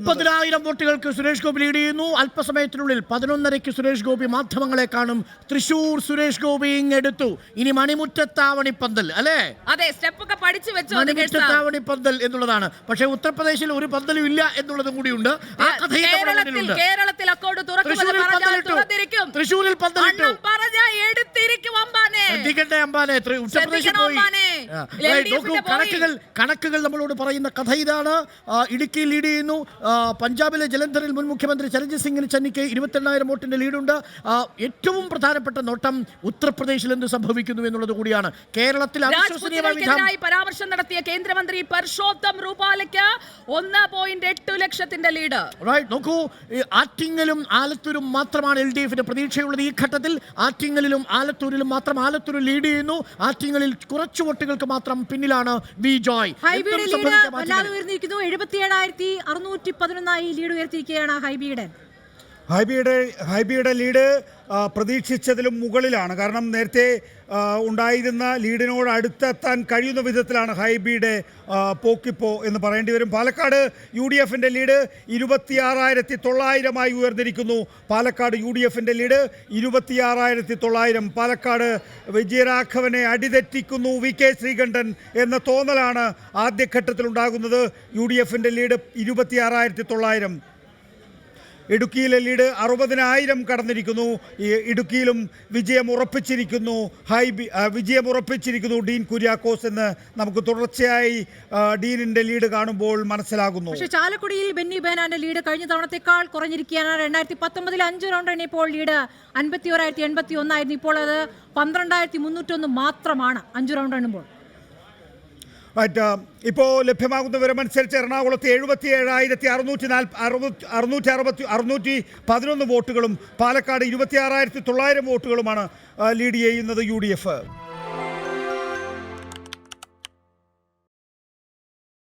30,000 വോട്ടുകൾക്ക് സുരേഷ് ഗോപി ലീഡ് ചെയ്യുന്നു. അല്പസമയത്തിനുള്ളിൽ 11:30 സുരേഷ് ഗോപി മാധ്യമങ്ങളെ കാണും. തൃശൂർ സുരേഷ് ഗോപി ഇങ്ങെടുത്തു. ഇനി മണിമുറ്റത്താവണിപ്പന്തൽ അല്ലേ? അതെ, സ്റ്റെപ്പൊക്കെ പഠിച്ചു വെച്ചു. മണിമുറ്റത്താവണിപ്പന്തൽ എന്നുള്ളതാണ്. പക്ഷേ ഉത്തർപ്രദേശിൽ ഒരു പന്തലും ഇല്ല എന്നുള്ളതും കൂടിയുണ്ട്. ആ കഥയിൽ കേരളത്തിൽ അക്കൗണ്ട് തൃശൂരിൽ പന്തലിട്ടു. കണക്കുകൾ നമ്മളോട് പറയുന്ന കഥ ഇതാണ്. ഇടുക്കി ലീഡ് ചെയ്യുന്നു. പഞ്ചാബിലെ ജലന്ധറിൽ മുൻ മുഖ്യമന്ത്രി ചരൺജിത് സിംഗിന് ചന്നിക്ക് 28,000 വോട്ടിന്റെ ലീഡുണ്ട്. ഏറ്റവും പ്രധാനപ്പെട്ട നോട്ടം ഉത്തർപ്രദേശിൽ എന്ത് സംഭവിക്കുന്നു എന്നുള്ളത് കൂടിയാണ്. കേരളത്തിൽ പരാമർശം നടത്തിയ കേന്ദ്രമന്ത്രി പർഷോത്തം റൂപാലയ്ക്ക് 1.8 ലക്ഷത്തിന്റെ ലീഡ്. നോക്കൂ, ആറ്റിങ്ങലും ആലത്തൂരും മാത്രമാണ് LDFന്റെ പ്രതീക്ഷയുള്ളത് ഈ ഘട്ടത്തിൽ. ആറ്റിങ്ങലിലും ആലത്തൂരിലും മാത്രം ആലത്തൂർ ലീഡ് ചെയ്യുന്നു. ആറ്റിങ്ങലിൽ കുറച്ചു വോട്ടുകൾക്ക് മാത്രം പിന്നിലാണ് വി ജോയ്. 77,611 ലീഡ് ഉയർത്തിയിരിക്കുകയാണ് ഹൈബിയുടെ ലീഡ് പ്രതീക്ഷിച്ചതിലും മുകളിലാണ്. കാരണം നേരത്തെ ഉണ്ടായിരുന്ന ലീഡിനോട് അടുത്തെത്താൻ കഴിയുന്ന വിധത്തിലാണ് ഹൈബിയുടെ പോക്കിപ്പോ എന്ന് പറയേണ്ടി വരും. പാലക്കാട് UDFന്റെ ലീഡ് 26,900 ഉയർന്നിരിക്കുന്നു. പാലക്കാട് UDFന്റെ ലീഡ് 26,900. പാലക്കാട് വിജയരാഘവനെ അടിതെറ്റിക്കുന്നു VK ശ്രീകണ്ഠൻ എന്ന തോന്നലാണ് ആദ്യഘട്ടത്തിൽ ഉണ്ടാകുന്നത്. UDFന്റെ ലീഡ് 26,900. ഇടുക്കിയിലെ ലീഡ് 60,000 കടന്നിരിക്കുന്നു. ഇടുക്കിയിലും വിജയമുറപ്പിച്ചിരിക്കുന്നു ഡീൻ കുര്യാക്കോസ് എന്ന് നമുക്ക് തുടർച്ചയായി ഡീനിന്റെ ലീഡ് കാണുമ്പോൾ മനസ്സിലാകുന്നു. പക്ഷേ ചാലക്കുടിയിൽ ബെന്നി ബെഹനാന്റെ ലീഡ് കഴിഞ്ഞ തവണത്തേക്കാൾ കുറഞ്ഞിരിക്കുകയാണ്. 2019 5 റൗണ്ട് എണ്ണിയപ്പോൾ ലീഡ് 51,081 ആയിരുന്നു. ഇപ്പോൾ അത് 12,301 മാത്രമാണ് 5 റൗണ്ട് എണ്ണുമ്പോൾ. ഇപ്പോൾ ലഭ്യമാകുന്ന വിവരമനുസരിച്ച് എറണാകുളത്ത് 77,611 വോട്ടുകളും പാലക്കാട് 26,900 വോട്ടുകളുമാണ് ലീഡ് ചെയ്യുന്നത് UDF.